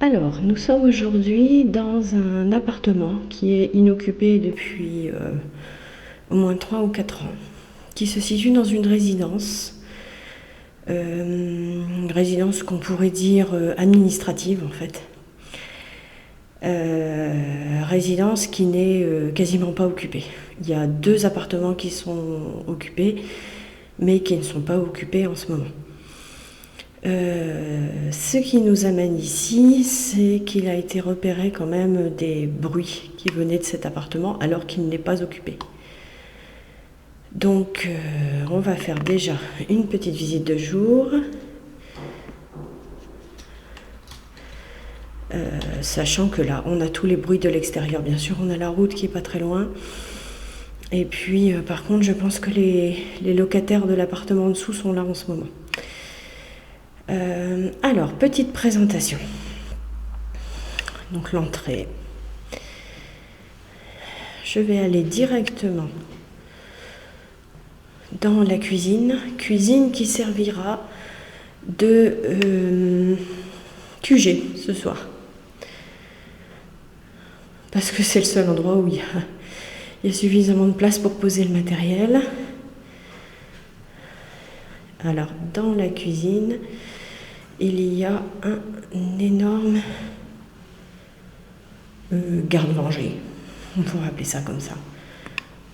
Alors, nous sommes aujourd'hui dans un appartement qui est inoccupé depuis au moins 3 ou 4 ans, qui se situe dans une résidence qu'on pourrait dire administrative en fait. Résidence qui n'est quasiment pas occupée. Il y a 2 appartements qui sont occupés, mais qui ne sont pas occupés en ce moment. Ce qui nous amène ici, c'est qu'il a été repéré quand même des bruits qui venaient de cet appartement alors qu'il n'est pas occupé. Donc on va faire déjà une petite visite de jour, sachant que là on a tous les bruits de l'extérieur. Bien sûr on a la route qui est pas très loin, et puis par contre je pense que les locataires de l'appartement en dessous sont là en ce moment. Alors, petite présentation. Donc l'entrée. Je vais aller directement dans la cuisine. Cuisine qui servira de QG ce soir. Parce que c'est le seul endroit où il y a suffisamment de place pour poser le matériel. Alors, dans la cuisine, il y a un énorme garde-manger. On pourrait appeler ça comme ça.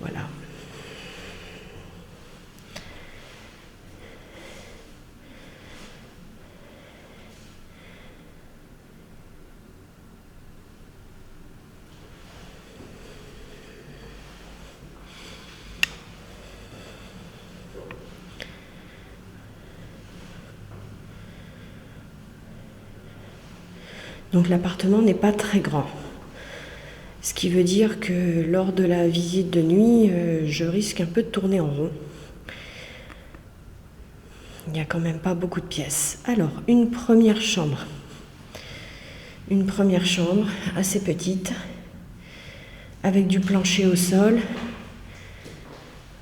Voilà. Donc l'appartement n'est pas très grand. Ce qui veut dire que lors de la visite de nuit, je risque un peu de tourner en rond. Il n'y a quand même pas beaucoup de pièces. Alors, une première chambre. Une première chambre assez petite, avec du plancher au sol.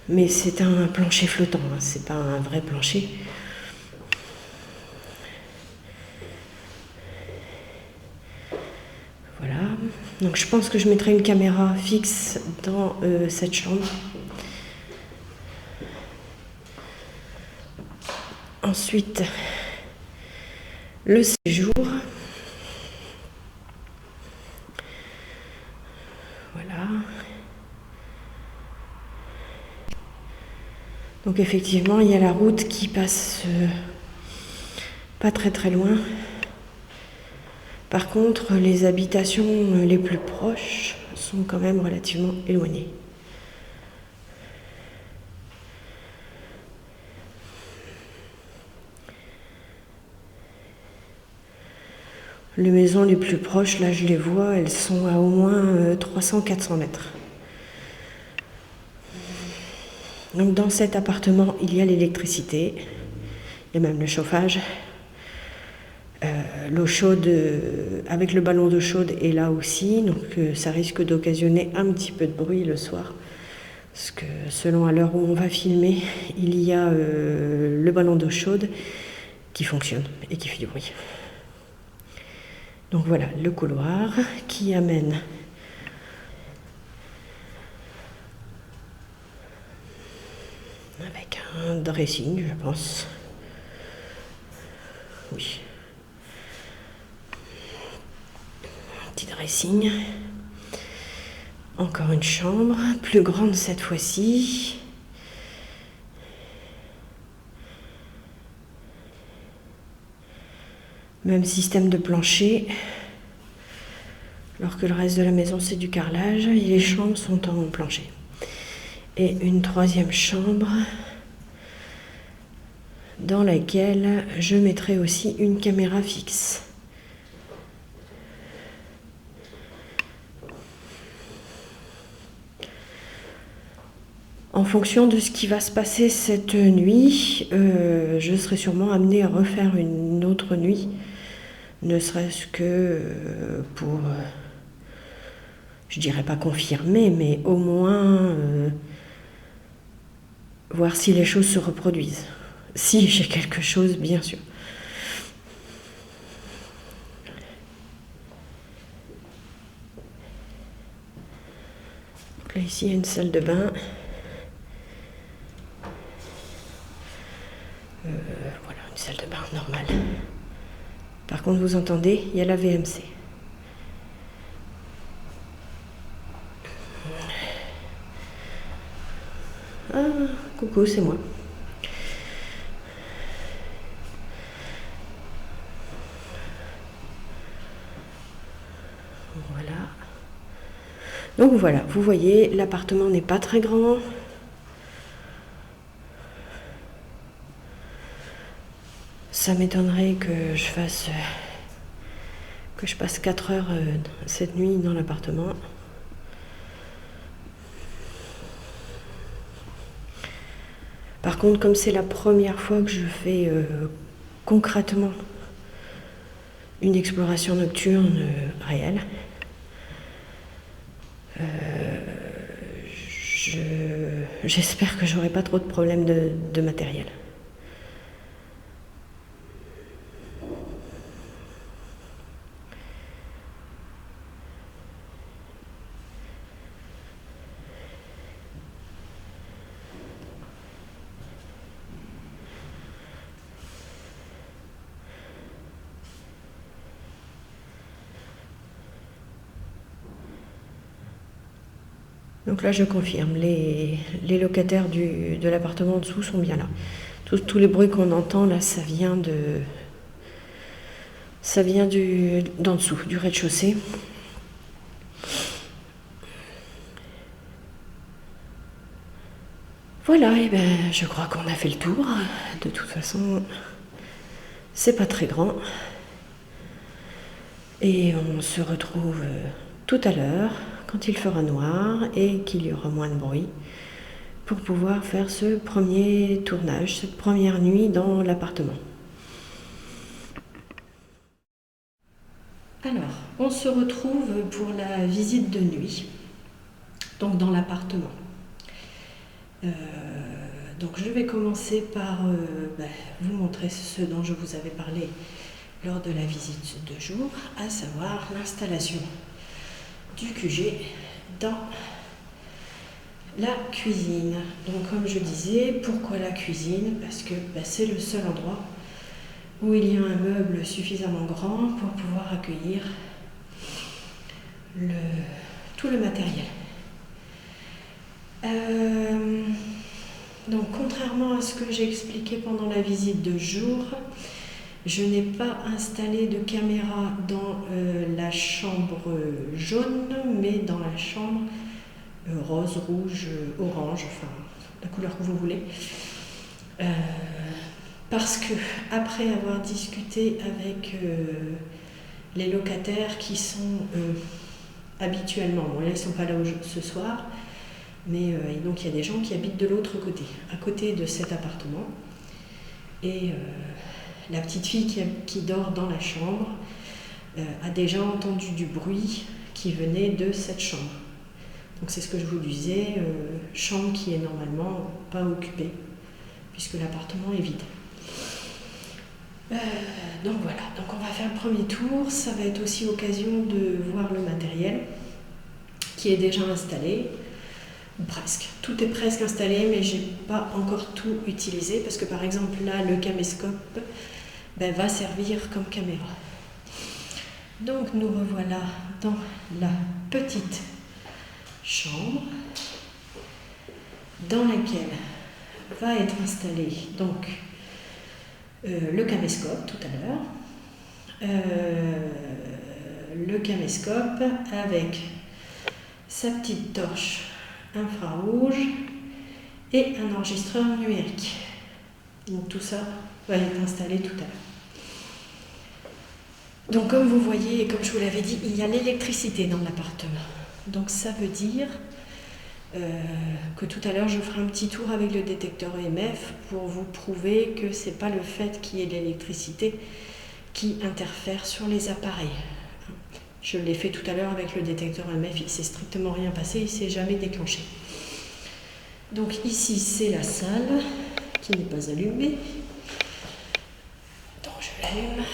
Mais c'est un plancher flottant, hein, c'est pas un vrai plancher. Voilà. Donc je pense que je mettrai une caméra fixe dans cette chambre. Ensuite, le séjour. Voilà. Donc effectivement, il y a la route qui passe pas très très loin. Par contre, les habitations les plus proches sont quand même relativement éloignées. Les maisons les plus proches, là je les vois, elles sont à au moins 300-400 mètres. Donc dans cet appartement, il y a l'électricité, il y a même le chauffage. L'eau chaude avec le ballon d'eau chaude est là aussi, donc ça risque d'occasionner un petit peu de bruit le soir. Parce que selon à l'heure où on va filmer, il y a le ballon d'eau chaude qui fonctionne et qui fait du bruit. Donc voilà le couloir qui amène avec un dressing, je pense. Oui. Un petit dressing. Encore une chambre, plus grande cette fois-ci. Même système de plancher, alors que le reste de la maison c'est du carrelage et les chambres sont en plancher. Et une troisième chambre dans laquelle je mettrai aussi une caméra fixe. En fonction de ce qui va se passer cette nuit, je serai sûrement amenée à refaire une autre nuit. Ne serait-ce que pour, je dirais pas confirmer, mais au moins voir si les choses se reproduisent. Si j'ai quelque chose, bien sûr. Là ici il y a une salle de bain. Voilà, une salle de bain normale. Par contre, vous entendez, il y a la VMC. Ah, coucou, c'est moi. Voilà. Donc voilà, vous voyez, l'appartement n'est pas très grand. Ça m'étonnerait que je passe 4 heures cette nuit dans l'appartement. Par contre, comme c'est la première fois que je fais concrètement une exploration nocturne réelle, j'espère que j'aurai pas trop de problèmes de matériel. Donc là, je confirme, les locataires de l'appartement en dessous sont bien là. Tous les bruits qu'on entend là, ça vient d'en dessous, du rez-de-chaussée. Voilà, et ben je crois qu'on a fait le tour. De toute façon, c'est pas très grand. Et on se retrouve tout à l'heure, quand il fera noir et qu'il y aura moins de bruit, pour pouvoir faire ce premier tournage, cette première nuit dans l'appartement. Alors, on se retrouve pour la visite de nuit, donc dans l'appartement. Donc je vais commencer par vous montrer ce dont je vous avais parlé lors de la visite de jour, à savoir l'installation du QG dans la cuisine. Donc comme je disais, pourquoi la cuisine? Parce que c'est le seul endroit où il y a un meuble suffisamment grand pour pouvoir accueillir tout le matériel. Donc contrairement à ce que j'ai expliqué pendant la visite de jour, je n'ai pas installé de caméra dans la chambre jaune, mais dans la chambre rose, rouge, orange, enfin la couleur que vous voulez. Parce que après avoir discuté avec les locataires qui sont habituellement, bon là ils ne sont pas là ce soir, mais donc il y a des gens qui habitent de l'autre côté, à côté de cet appartement. Et la petite fille qui dort dans la chambre a déjà entendu du bruit qui venait de cette chambre. Donc c'est ce que je vous disais, chambre qui est normalement pas occupée, puisque l'appartement est vide. Donc voilà, donc on va faire le premier tour, ça va être aussi l'occasion de voir le matériel qui est déjà installé, ou presque. Tout est presque installé, mais j'ai pas encore tout utilisé, parce que par exemple là, le caméscope va servir comme caméra. Donc nous revoilà dans la petite chambre dans laquelle va être installé donc le caméscope tout à l'heure, le caméscope avec sa petite torche infrarouge et un enregistreur numérique. Donc tout ça va être installé tout à l'heure. Donc comme vous voyez et comme je vous l'avais dit, il y a l'électricité dans l'appartement. Donc ça veut dire que tout à l'heure je ferai un petit tour avec le détecteur EMF pour vous prouver que ce n'est pas le fait qu'il y ait de l'électricité qui interfère sur les appareils. Je l'ai fait tout à l'heure avec le détecteur EMF, il ne s'est strictement rien passé, il ne s'est jamais déclenché. Donc ici c'est la salle qui n'est pas allumée. Donc je l'allume.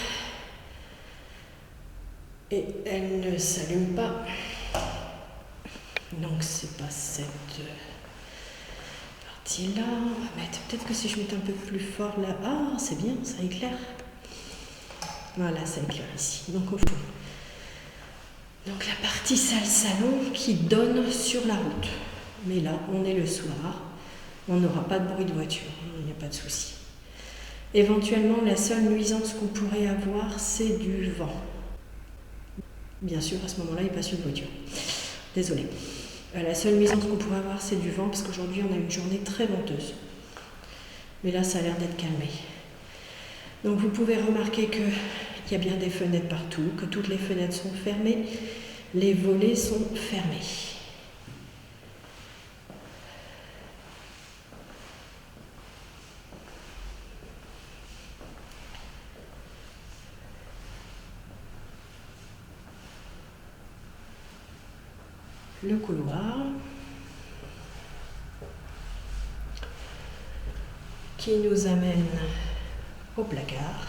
Et elle ne s'allume pas. Donc c'est pas cette partie-là. On va mettre, peut-être que si je mets un peu plus fort là, ah c'est bien, ça éclaire. Voilà, ça éclaire ici, donc au fond. Donc la partie salle-salon qui donne sur la route. Mais là, on est le soir, on n'aura pas de bruit de voiture, il n'y a pas de souci. Éventuellement, la seule nuisance qu'on pourrait avoir, c'est du vent. Bien sûr, à ce moment-là, il passe une voiture. Désolée. La seule nuisance qu'on pourrait avoir, c'est du vent, parce qu'aujourd'hui, on a une journée très venteuse. Mais là, ça a l'air d'être calmé. Donc, vous pouvez remarquer qu'il y a bien des fenêtres partout, que toutes les fenêtres sont fermées, les volets sont fermés. Le couloir qui nous amène au placard,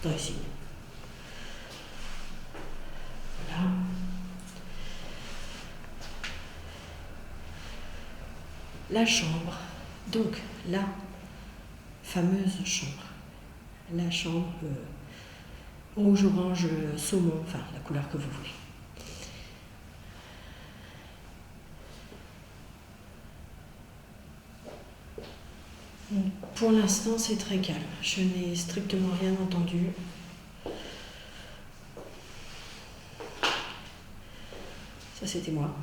dressing. Voilà. La chambre, donc la fameuse chambre, la chambre rouge, orange, saumon, enfin la couleur que vous voulez. Pour l'instant, c'est très calme. Je n'ai strictement rien entendu. Ça, c'était moi.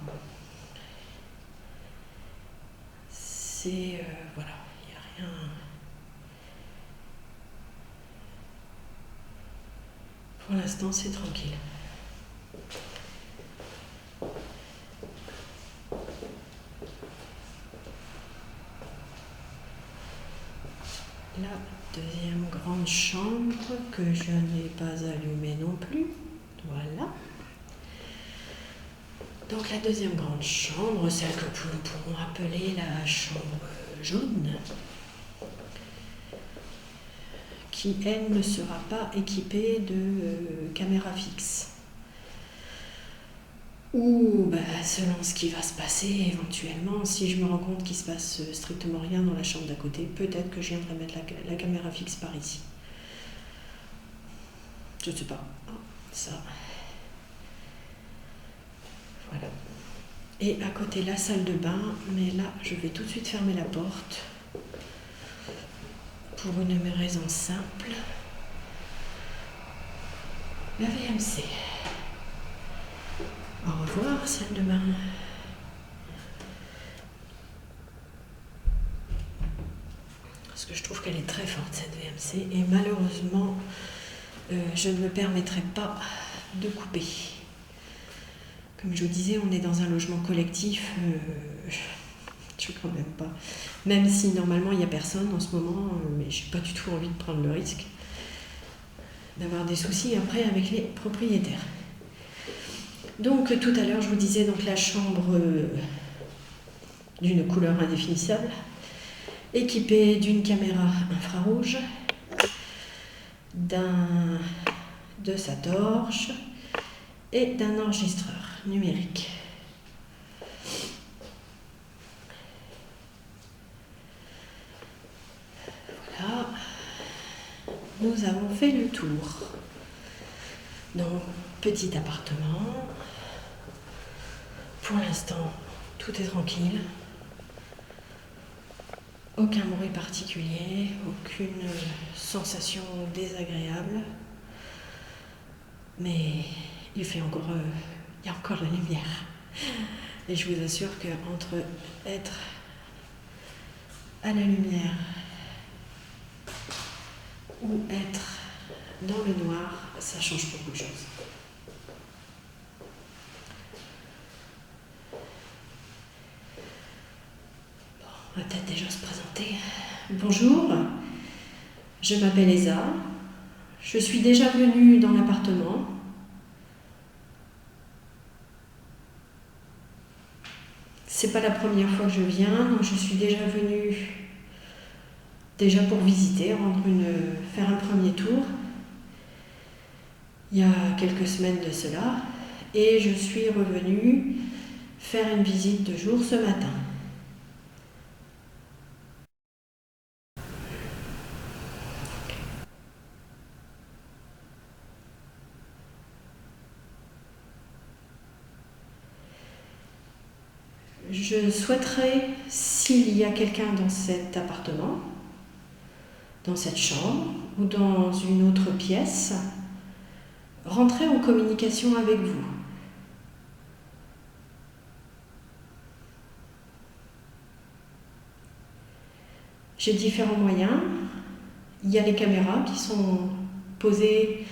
C'est... voilà, il n'y a rien... Pour l'instant, c'est tranquille. La deuxième grande chambre que je n'ai pas allumée non plus. Voilà. Donc la deuxième grande chambre, celle que nous pourrons appeler la chambre jaune, qui elle ne sera pas équipée de caméra fixe. Ou selon ce qui va se passer éventuellement, si je me rends compte qu'il ne se passe strictement rien dans la chambre d'à côté, peut-être que je viendrai mettre la caméra fixe par ici. Je ne sais pas. Ça. Voilà. Et à côté, la salle de bain, mais là, je vais tout de suite fermer la porte pour une raison simple. La VMC. Au revoir, salle de bain. Parce que je trouve qu'elle est très forte, cette VMC, et malheureusement, je ne me permettrai pas de couper. Comme je vous disais, on est dans un logement collectif, je ne quand même pas. Même si normalement il n'y a personne en ce moment, mais je n'ai pas du tout envie de prendre le risque d'avoir des soucis après avec les propriétaires. Donc tout à l'heure, je vous disais donc la chambre d'une couleur indéfinissable, équipée d'une caméra infrarouge, de sa torche et d'un enregistreur numérique. Voilà, nous avons fait le tour. Donc, petit appartement. Pour l'instant, tout est tranquille. Aucun bruit particulier, aucune sensation désagréable. Mais il y a encore la lumière. Et je vous assure qu'entre être à la lumière ou être dans le noir, ça change beaucoup de choses. Bon, on va peut-être déjà se présenter. Bonjour, je m'appelle Esa. Je suis déjà venue dans l'appartement. C'est pas la première fois que je viens, donc je suis déjà venue pour visiter, faire un premier tour. Il y a quelques semaines de cela. et je suis revenue faire une visite de jour ce matin. Je souhaiterais, s'il y a quelqu'un dans cet appartement, dans cette chambre ou dans une autre pièce, rentrer en communication avec vous. J'ai différents moyens. Il y a les caméras qui sont posées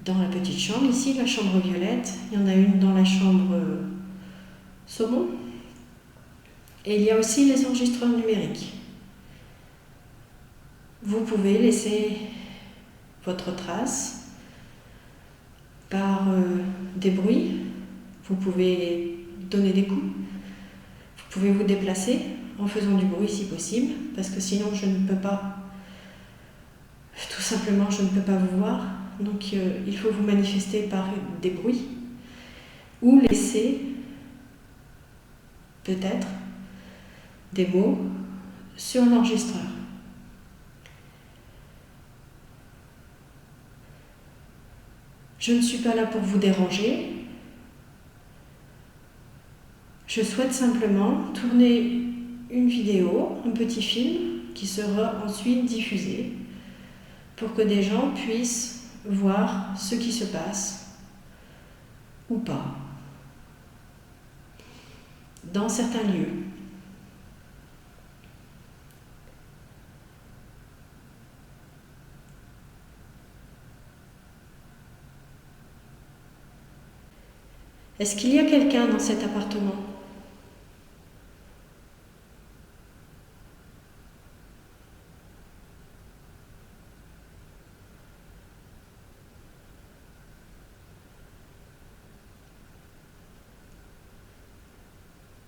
dans la petite chambre, ici, la chambre violette. Il y en a une dans la chambre saumon. Et il y a aussi les enregistreurs numériques. Vous pouvez laisser votre trace par des bruits. Vous pouvez donner des coups. Vous pouvez vous déplacer en faisant du bruit si possible, parce que sinon je ne peux pas, tout simplement je ne peux pas vous voir. Donc il faut vous manifester par des bruits ou laisser peut-être des mots sur l'enregistreur. Je ne suis pas là pour vous déranger. Je souhaite simplement tourner une vidéo, un petit film qui sera ensuite diffusé pour que des gens puissent voir ce qui se passe ou pas dans certains lieux. Est-ce qu'il y a quelqu'un dans cet appartement ?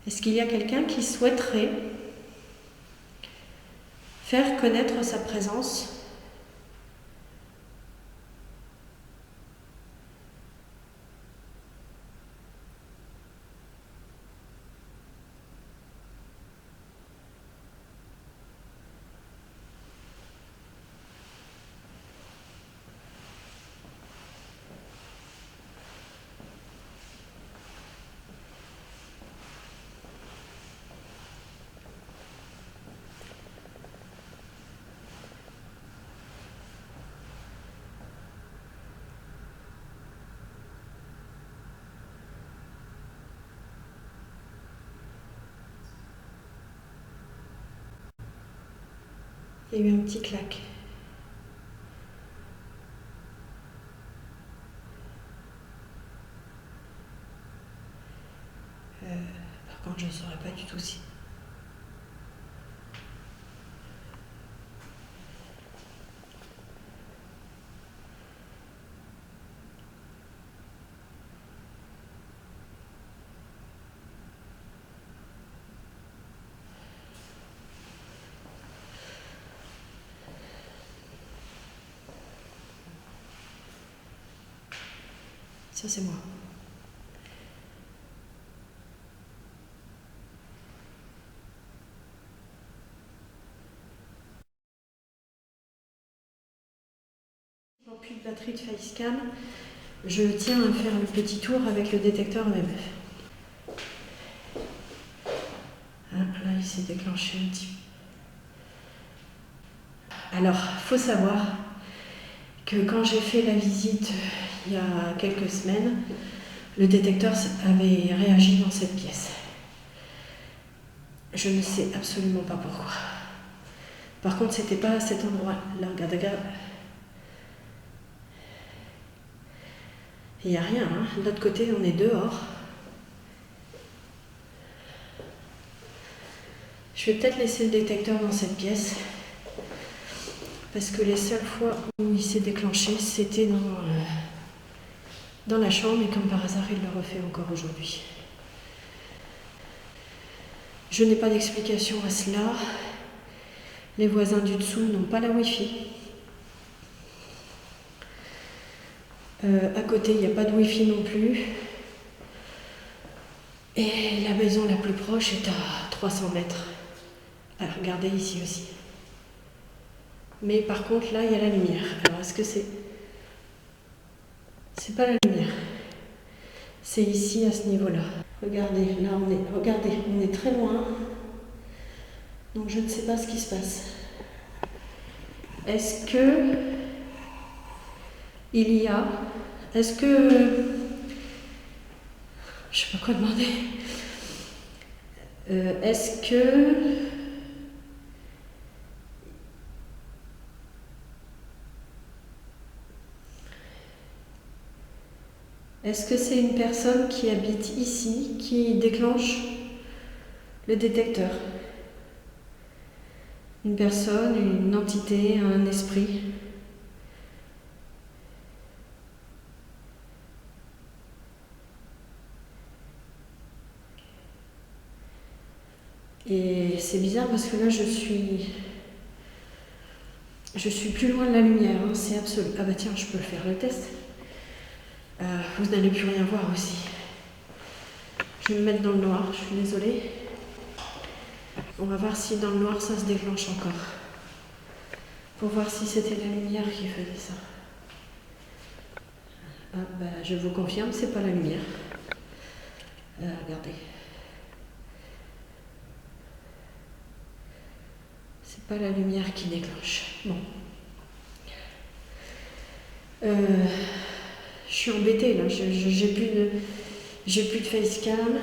Est-ce qu'il y a quelqu'un qui souhaiterait faire connaître sa présence ? Il y a eu un petit clac. Par contre, je ne saurais pas du tout si... Ça, c'est moi. En plus de batterie de Facecam, je tiens à faire le petit tour avec le détecteur EMF. Ah, là, il s'est déclenché un petit peu. Alors, il faut savoir que quand j'ai fait la visite il y a quelques semaines, le détecteur avait réagi dans cette pièce. Je ne sais absolument pas pourquoi. Par contre, c'était pas à cet endroit-là. Regarde. Il n'y a rien, hein. De l'autre côté, on est dehors. Je vais peut-être laisser le détecteur dans cette pièce. Parce que les seules fois où il s'est déclenché, c'était dans la chambre. Et comme par hasard, il le refait encore aujourd'hui. Je n'ai pas d'explication à cela. Les voisins du dessous n'ont pas la Wi-Fi. À côté, il n'y a pas de Wi-Fi non plus. Et la maison la plus proche est à 300 mètres. Alors, regardez ici aussi. Mais par contre, là, il y a la lumière. Alors, est-ce que c'est... C'est pas la lumière. C'est ici, à ce niveau-là. Regardez, là, on est très loin. Donc, je ne sais pas ce qui se passe. Est-ce que... Il y a... Est-ce que... Je sais pas quoi demander. Est-ce que... Est-ce que c'est une personne qui habite ici qui déclenche le détecteur? Une personne, une entité, un esprit? Et c'est bizarre parce que là je suis plus loin de la lumière, hein, c'est absolu. Ah bah tiens, je peux faire le test. Vous n'allez plus rien voir aussi. Je vais me mettre dans le noir, je suis désolée. On va voir si dans le noir ça se déclenche encore. Pour voir si c'était la lumière qui faisait ça. Ah bah je vous confirme, c'est pas la lumière. Regardez. C'est pas la lumière qui déclenche. Bon. Je suis embêtée là, j'ai plus de facecam.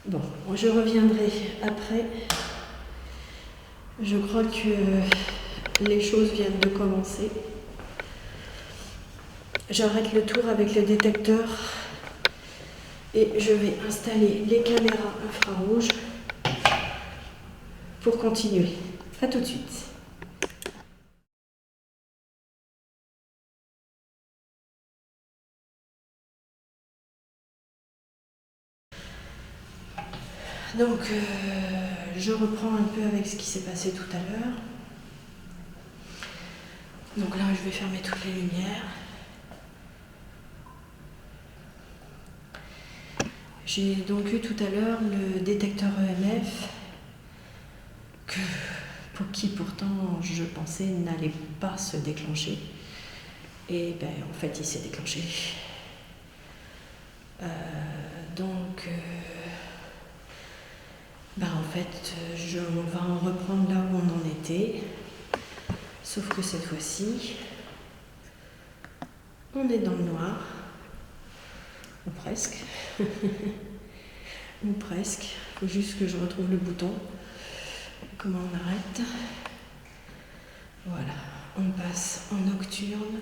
Bon, je reviendrai après. Je crois que les choses viennent de commencer. J'arrête le tour avec le détecteur et je vais installer les caméras infrarouges pour continuer. A tout de suite. Donc, je reprends un peu avec ce qui s'est passé tout à l'heure. Donc là, je vais fermer toutes les lumières. J'ai donc eu tout à l'heure le détecteur EMF, qui pourtant je pensais n'allait pas se déclencher. Et ben en fait il s'est déclenché. Donc en fait on va en reprendre là où on en était. Sauf que cette fois-ci, on est dans le noir. Ou presque. Ou presque. Il faut juste que je retrouve le bouton. Comment on arrête? Voilà. On passe en nocturne.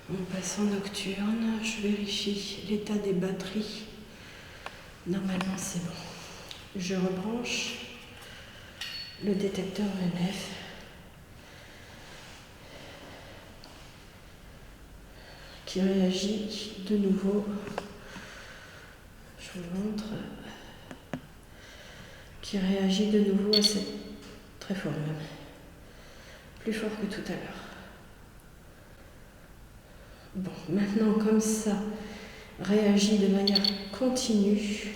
On passe en nocturne. Je vérifie l'état des batteries. Normalement, c'est bon. Je rebranche le détecteur EMF. Qui réagit de nouveau. Je vous montre. Qui réagit de nouveau assez très fort même. Plus fort que tout à l'heure. Bon, maintenant comme ça réagit de manière continue,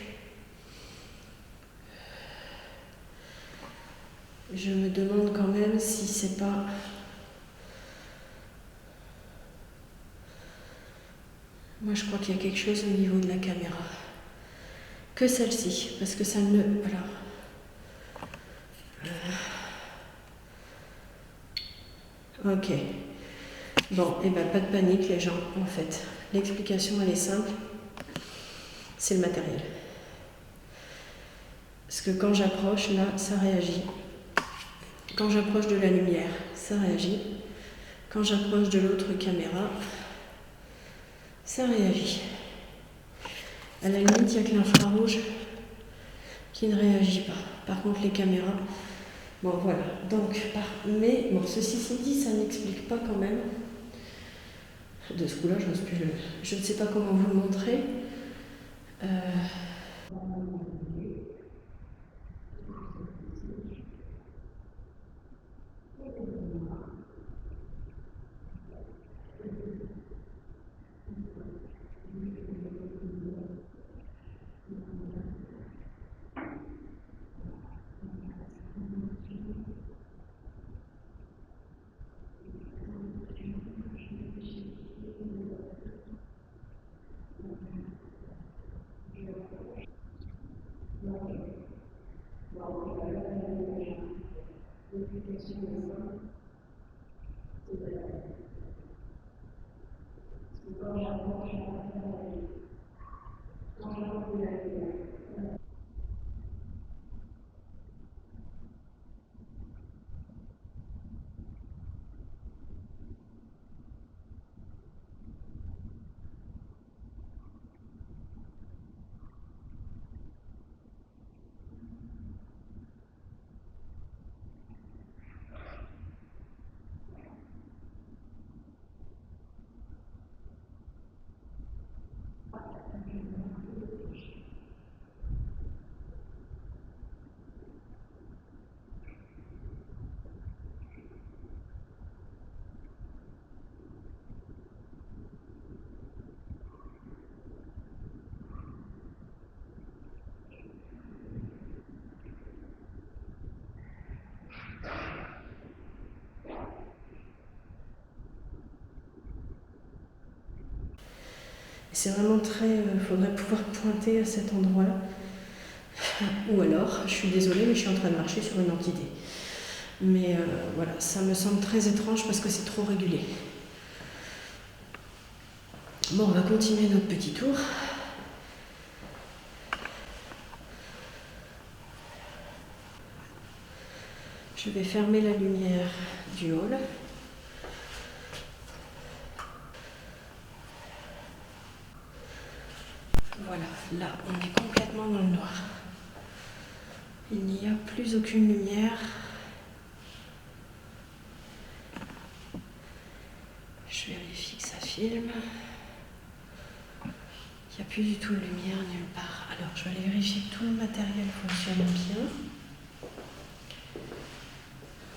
je me demande quand même si c'est pas moi je crois qu'il y a quelque chose au niveau de la caméra. Que celle-ci, parce que ça ne... Voilà. Ok. Bon, et ben pas de panique les gens, en fait. L'explication elle est simple. C'est le matériel. Parce que quand j'approche, là, ça réagit. Quand j'approche de la lumière, ça réagit. Quand j'approche de l'autre caméra, ça réagit. À la limite, il n'y a que l'infrarouge qui ne réagit pas. Par contre, les caméras... Bon, voilà. Donc, mais, bon, ceci dit, ça n'explique pas quand même. De ce coup-là, je ne sais pas comment vous le montrer. C'est vraiment très... faudrait pouvoir pointer à cet endroit-là. Ou alors, je suis désolée, mais je suis en train de marcher sur une entité. Mais voilà, ça me semble très étrange parce que c'est trop régulé. Bon, on va continuer notre petit tour. Je vais fermer la lumière du hall. Voilà, là, on est complètement dans le noir. Il n'y a plus aucune lumière. Je vérifie que ça filme. Il n'y a plus du tout de lumière nulle part. Alors, je vais aller vérifier que tout le matériel fonctionne bien.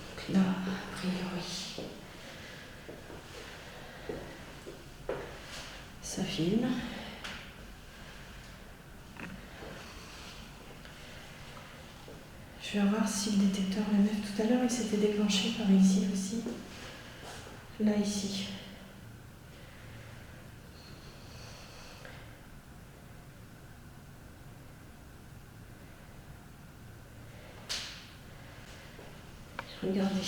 Donc là, a priori, ça filme. Je vais voir si le détecteur EMF, tout à l'heure, il s'était déclenché par ici aussi. Là, ici. Regardez.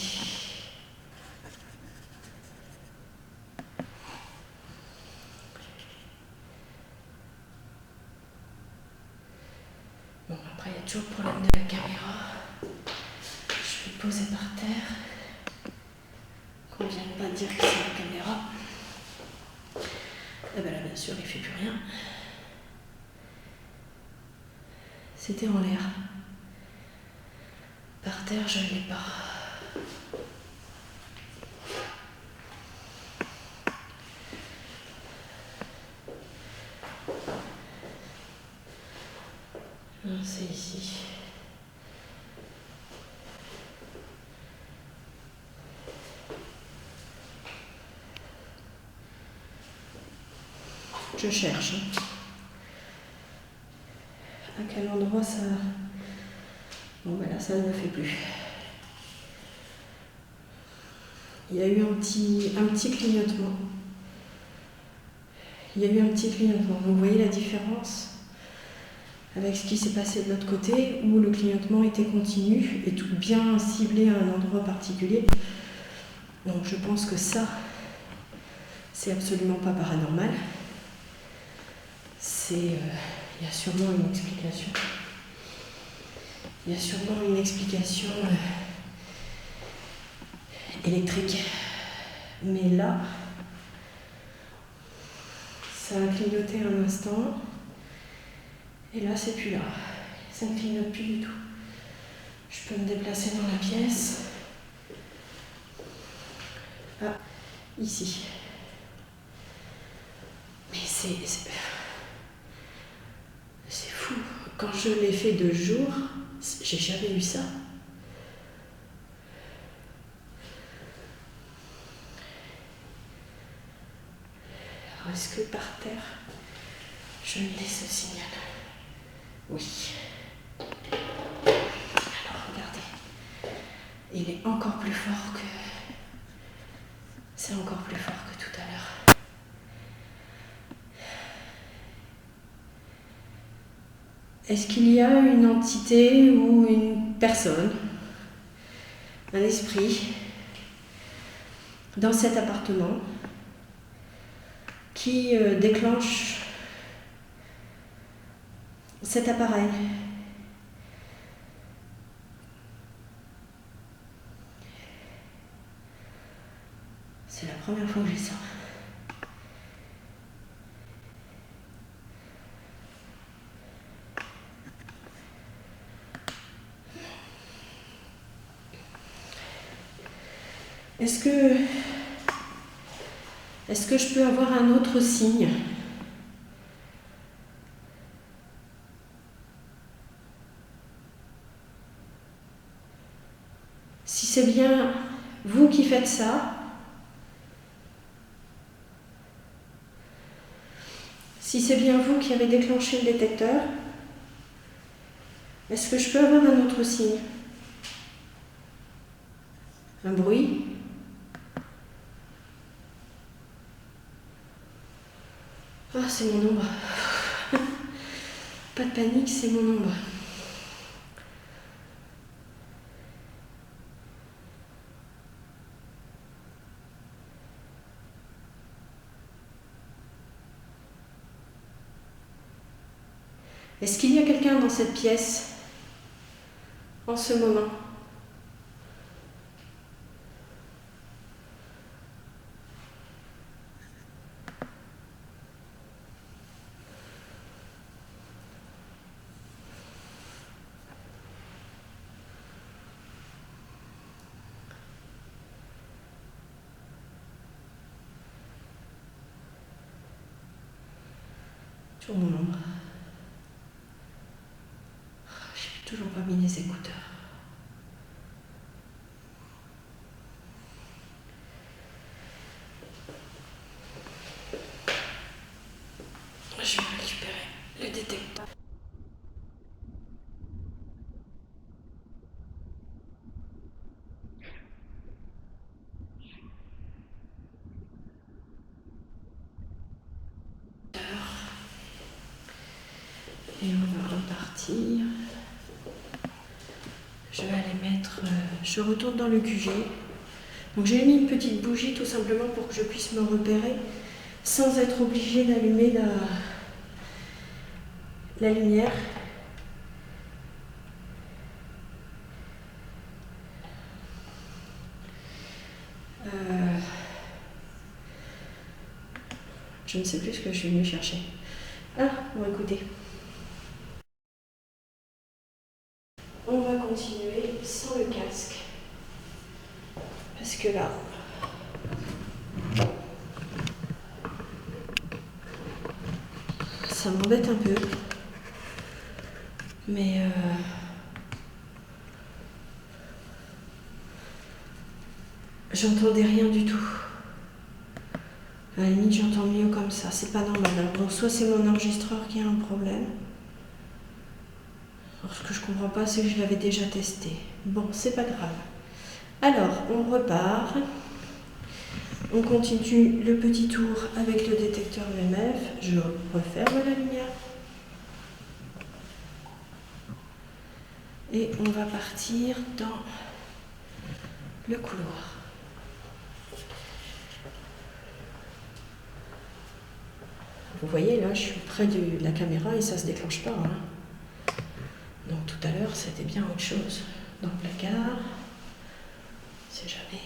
Bon, après, il y a toujours le problème de la caméra. Je vais poser par terre. Qu'on ne vienne pas dire que c'est la caméra. Et bien là, bien sûr, il ne fait plus rien. C'était en l'air. Par terre, je ne l'ai pas. Non, c'est ici. Je cherche. À quel endroit ça... Bon, ben là, ça ne le fait plus. Il y a eu un petit clignotement. Il y a eu un petit clignotement. Donc, vous voyez la différence avec ce qui s'est passé de l'autre côté, où le clignotement était continu et tout bien ciblé à un endroit particulier. Donc, je pense que ça, c'est absolument pas paranormal. Il y a sûrement une explication. Il y a sûrement une explication électrique. Mais là, ça a clignoté un instant. Et là, c'est plus là. Ça ne clignote plus du tout. Je peux me déplacer dans la pièce. Ah, ici. Mais c'est fou. Quand je l'ai fait de jour, j'ai jamais eu ça. Alors, est-ce que par terre, je l'ai ce signal? Oui. Alors, regardez. Il est encore plus fort que... C'est encore plus fort que tout à l'heure. Est-ce qu'il y a une entité ou une personne un esprit dans cet appartement qui déclenche cet appareil. C'est la première fois que j'ai ça. Est-ce que je peux avoir un autre signe? Si c'est bien vous qui faites ça, si c'est bien vous qui avez déclenché le détecteur, est-ce que je peux avoir un autre signe? Un bruit? Ah, c'est mon ombre. Pas de panique, c'est mon ombre. Est-ce qu'il y a quelqu'un dans cette pièce en ce moment? Toujours mon ombre. J'ai toujours pas mis les écouteurs. Je vais récupérer le détecteur. Et on va repartir. Je vais aller mettre... je retourne dans le QG. Donc j'ai mis une petite bougie tout simplement pour que je puisse me repérer sans être obligée d'allumer la lumière. Je ne sais plus ce que je suis venue chercher. Ah, bon écoutez. On va continuer sans le casque. Parce que là... ça m'embête un peu. Mais... j'entendais rien du tout. À la limite, j'entends mieux comme ça. C'est pas normal. Alors, soit c'est mon enregistreur qui a un problème. Alors, ce que je comprends pas, c'est que je l'avais déjà testé. Bon, c'est pas grave. Alors, on repart. On continue le petit tour avec le détecteur EMF. Je referme la lumière. Et on va partir dans le couloir. Vous voyez, là, je suis près de la caméra et ça ne se déclenche pas. Hein. Donc tout à l'heure, c'était bien autre chose. Dans le placard, c'est jamais.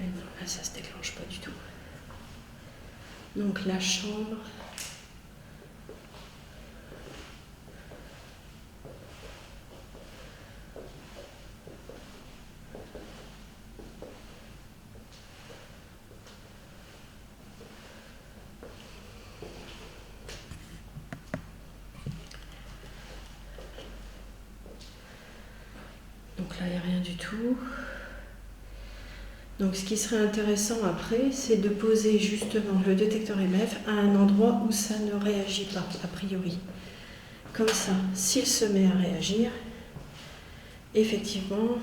Et non, là, ça ne se déclenche pas du tout. Donc la chambre. Donc là, il n'y a rien du tout. Donc ce qui serait intéressant après, c'est de poser justement le détecteur EMF à un endroit où ça ne réagit pas, a priori. Comme ça, s'il se met à réagir, effectivement...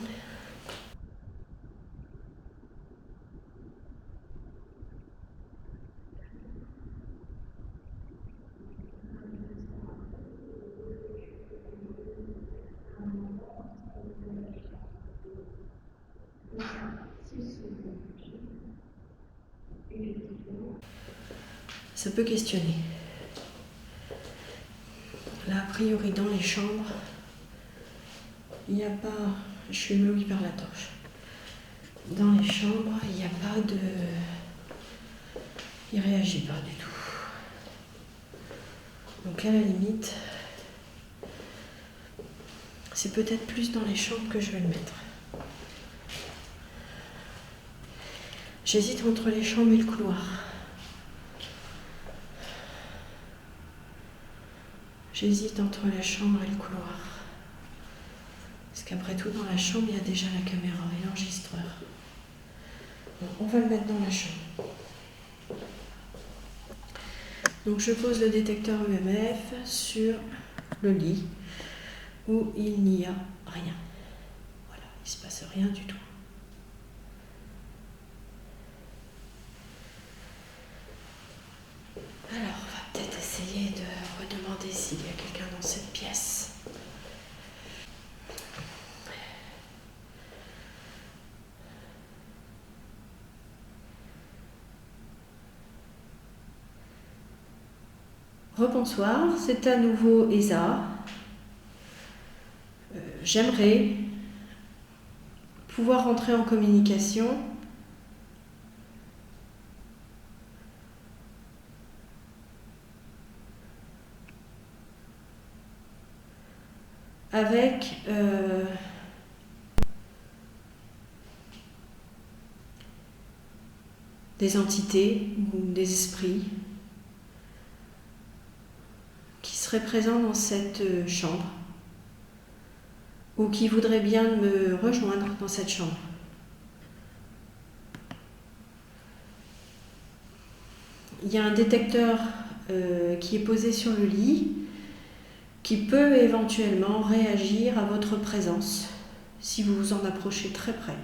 Ça peut questionner. Là, a priori, dans les chambres, il n'y a pas... Je suis éblouie par la torche. Dans les chambres, il n'y a pas de... Il ne réagit pas du tout. Donc à la limite, c'est peut-être plus dans les chambres que je vais le mettre. J'hésite entre les chambres et le couloir. J'hésite entre la chambre et le couloir. Parce qu'après tout, dans la chambre, il y a déjà la caméra et l'enregistreur. Bon, on va le mettre dans la chambre. Donc je pose le détecteur EMF sur le lit où il n'y a rien. Voilà, il ne se passe rien du tout. Alors, on va peut-être essayer de redemander s'il y a quelqu'un dans cette pièce. Rebonsoir, c'est à nouveau Esa. J'aimerais pouvoir rentrer en communication avec des entités ou des esprits qui seraient présents dans cette chambre ou qui voudraient bien me rejoindre dans cette chambre. Il y a un détecteur qui est posé sur le lit qui peut éventuellement réagir à votre présence si vous vous en approchez très près.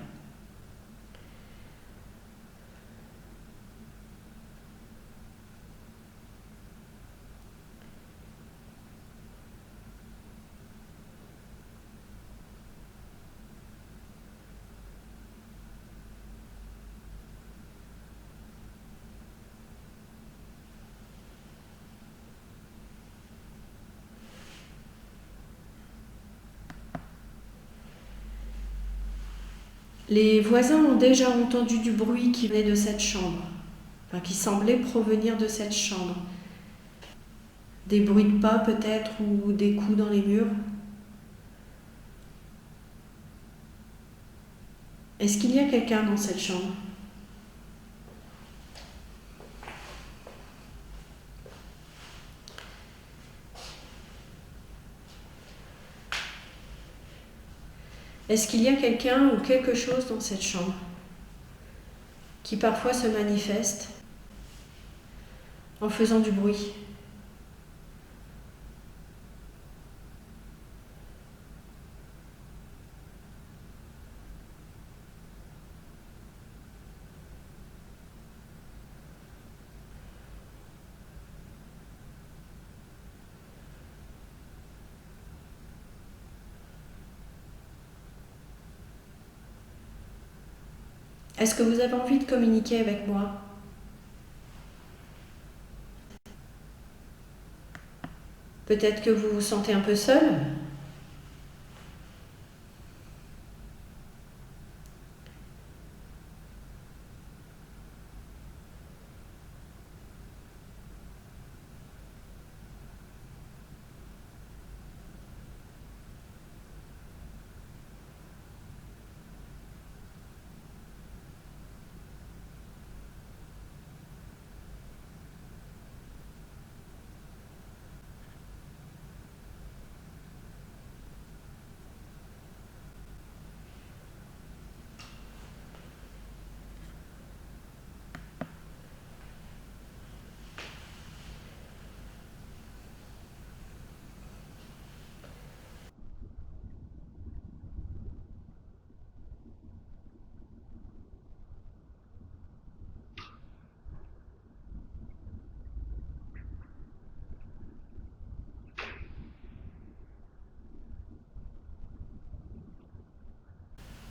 Les voisins ont déjà entendu du bruit qui venait de cette chambre, enfin qui semblait provenir de cette chambre. Des bruits de pas peut-être ou des coups dans les murs. Est-ce qu'il y a quelqu'un dans cette chambre ? Est-ce qu'il y a quelqu'un ou quelque chose dans cette chambre qui parfois se manifeste en faisant du bruit ? Est-ce que vous avez envie de communiquer avec moi ? Peut-être que vous vous sentez un peu seul ?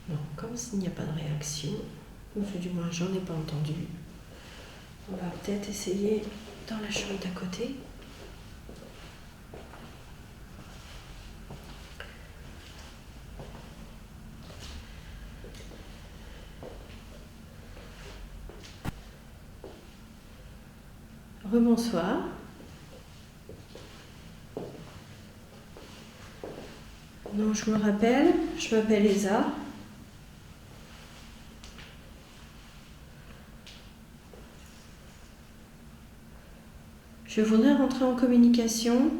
Non, comme il n'y a pas de réaction, ou du moins j'en ai pas entendu, on va peut-être essayer dans la chambre d'à côté. Rebonsoir. Non, je me rappelle, je m'appelle Esa. Je voudrais rentrer en communication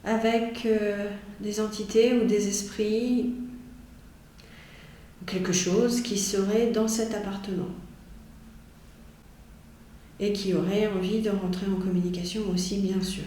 avec des entités ou des esprits, ou quelque chose qui serait dans cet appartement et qui aurait envie de rentrer en communication aussi, bien sûr.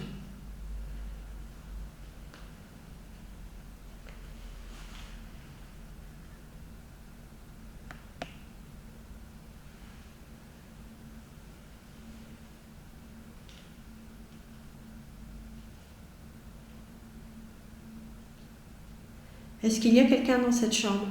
Est-ce qu'il y a quelqu'un dans cette chambre?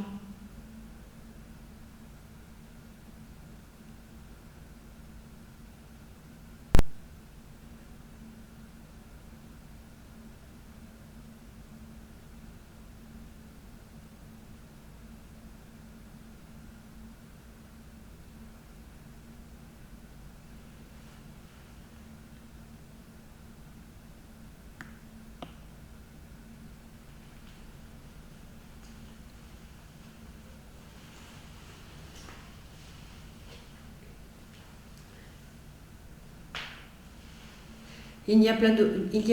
Il n'y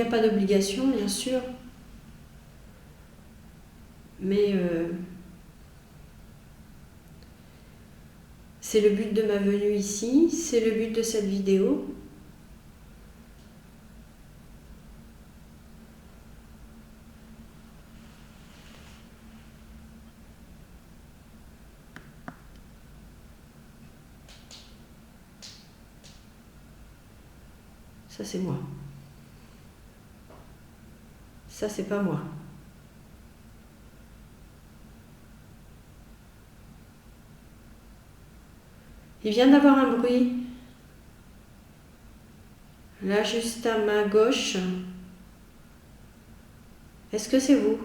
a pas d'obligation, bien sûr, mais c'est le but de ma venue ici, c'est le but de cette vidéo. Ça, c'est moi. Ça, c'est pas moi. Il vient d'avoir un bruit. Là, juste à ma gauche. Est-ce que c'est vous?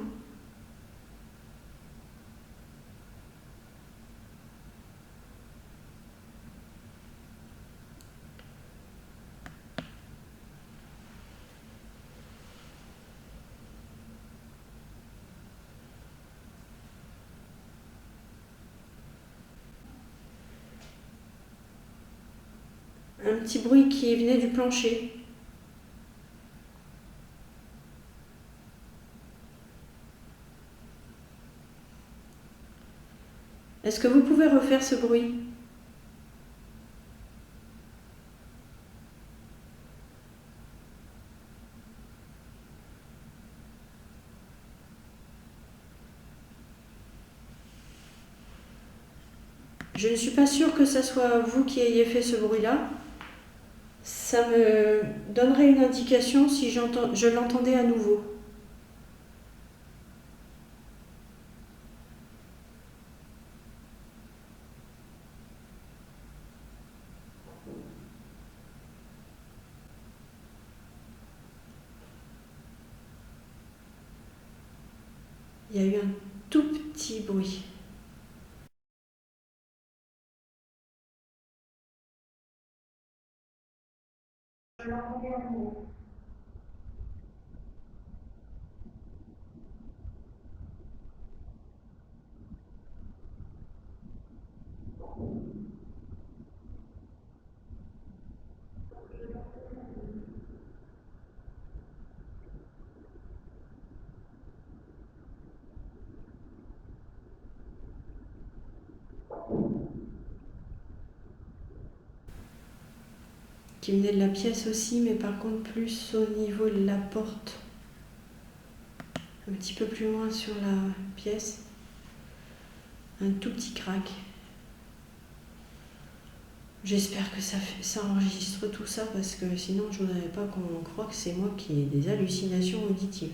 Un petit bruit qui venait du plancher. Est-ce que vous pouvez refaire ce bruit? Je ne suis pas sûre que ce soit vous qui ayez fait ce bruit-là. Ça me donnerait une indication si je l'entendais à nouveau. Il y a eu un tout petit bruit. Je l'entendais à nouveau. Qui venait de la pièce aussi, mais par contre plus au niveau de la porte. Un petit peu plus loin sur la pièce. Un tout petit crack. J'espère que ça enregistre tout ça parce que sinon je ne voudrais pas qu'on croie que c'est moi qui ai des hallucinations auditives.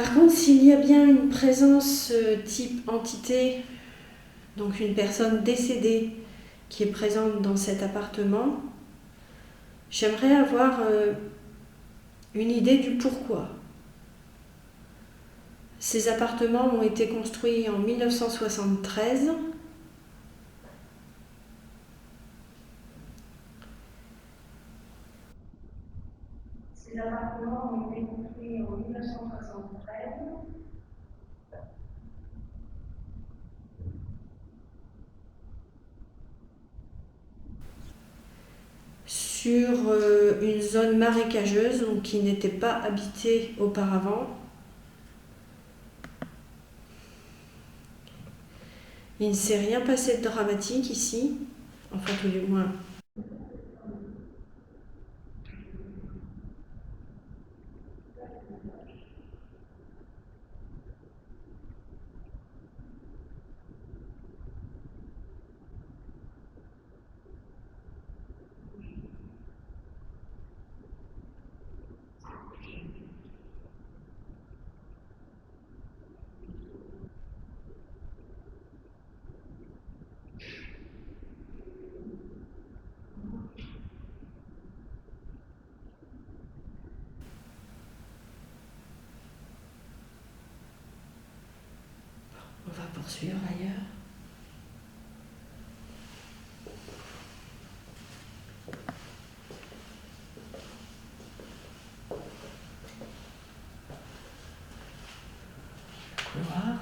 Par contre, s'il y a bien une présence type entité, donc une personne décédée qui est présente dans cet appartement, j'aimerais avoir une idée du pourquoi. Ces appartements ont été construits en 1973. Ces appartements ont été construits en 1973. Sur une zone marécageuse, donc qui n'était pas habitée auparavant. Il ne s'est rien passé de dramatique ici, enfin tout du moins. On va poursuivre ailleurs. Couloir.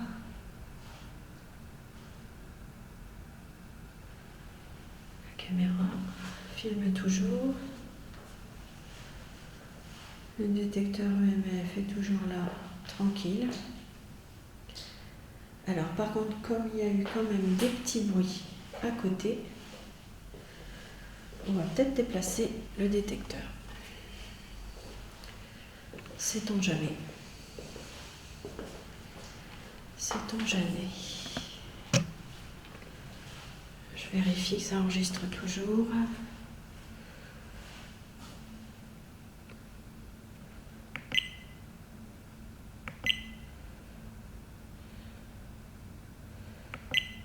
La caméra filme toujours. Le détecteur EMF est toujours là, tranquille. Alors par contre, comme il y a eu quand même des petits bruits à côté, on va peut-être déplacer le détecteur. Sait-on jamais. Sait-on jamais. Je vérifie que ça enregistre toujours.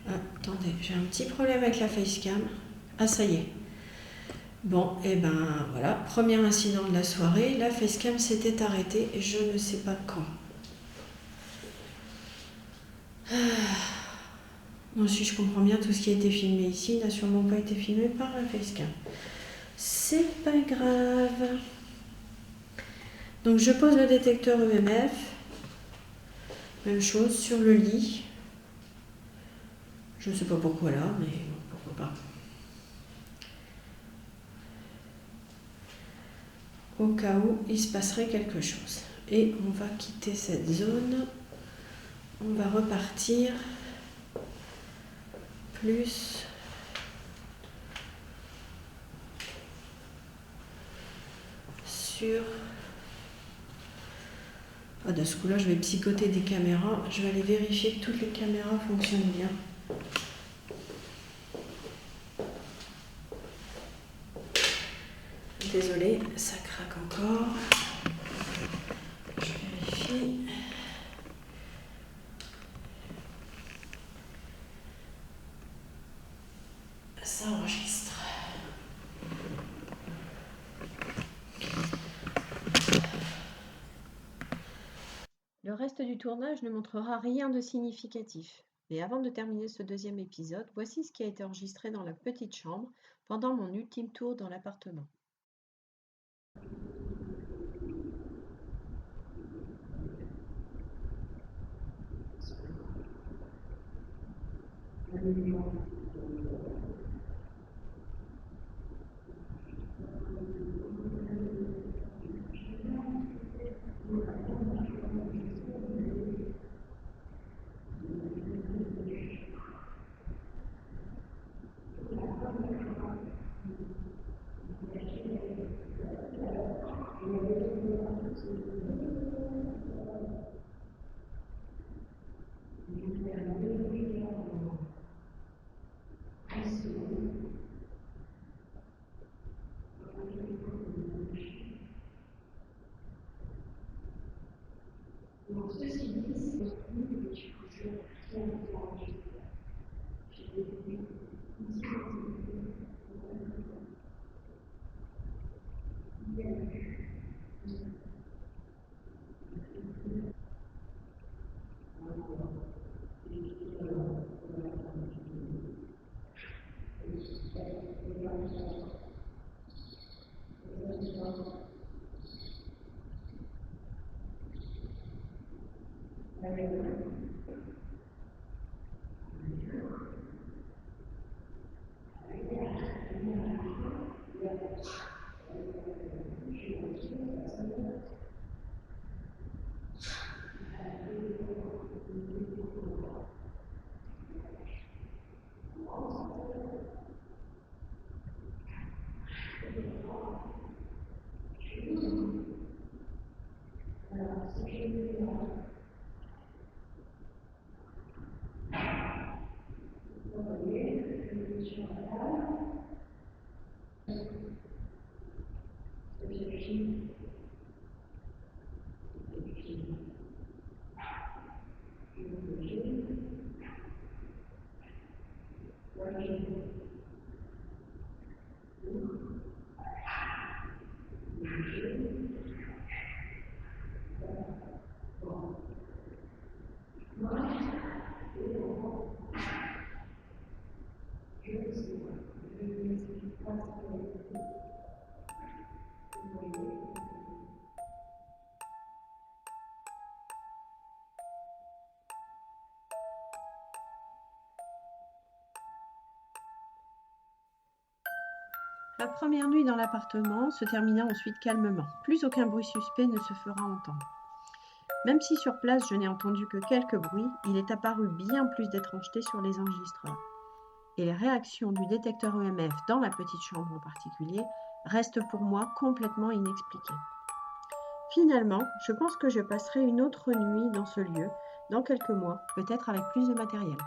Ah, attendez, j'ai un petit problème avec la facecam. Ah, ça y est. Bon, et ben voilà, premier incident de la soirée, la facecam s'était arrêtée, je ne sais pas quand. Non, si je comprends bien, tout ce qui a été filmé ici n'a sûrement pas été filmé par la facecam. C'est pas grave. Donc je pose le détecteur EMF. Même chose sur le lit. Je ne sais pas pourquoi là, mais bon, pourquoi pas. Au cas où il se passerait quelque chose. Et on va quitter cette zone. On va repartir plus sur... Ah, de ce coup-là, je vais psychoter des caméras. Je vais aller vérifier que toutes les caméras fonctionnent bien. Désolée, ça craque encore. Je vérifie. Ça enregistre. Le reste du tournage ne montrera rien de significatif. Mais avant de terminer ce deuxième épisode, voici ce qui a été enregistré dans la petite chambre pendant mon ultime tour dans l'appartement. La première nuit dans l'appartement se termina ensuite calmement. Plus aucun bruit suspect ne se fera entendre. Même si sur place je n'ai entendu que quelques bruits, il est apparu bien plus d'étrangeté sur les enregistreurs. Et les réactions du détecteur EMF dans la petite chambre en particulier restent pour moi complètement inexpliquées. Finalement, je pense que je passerai une autre nuit dans ce lieu, dans quelques mois, peut-être avec plus de matériel.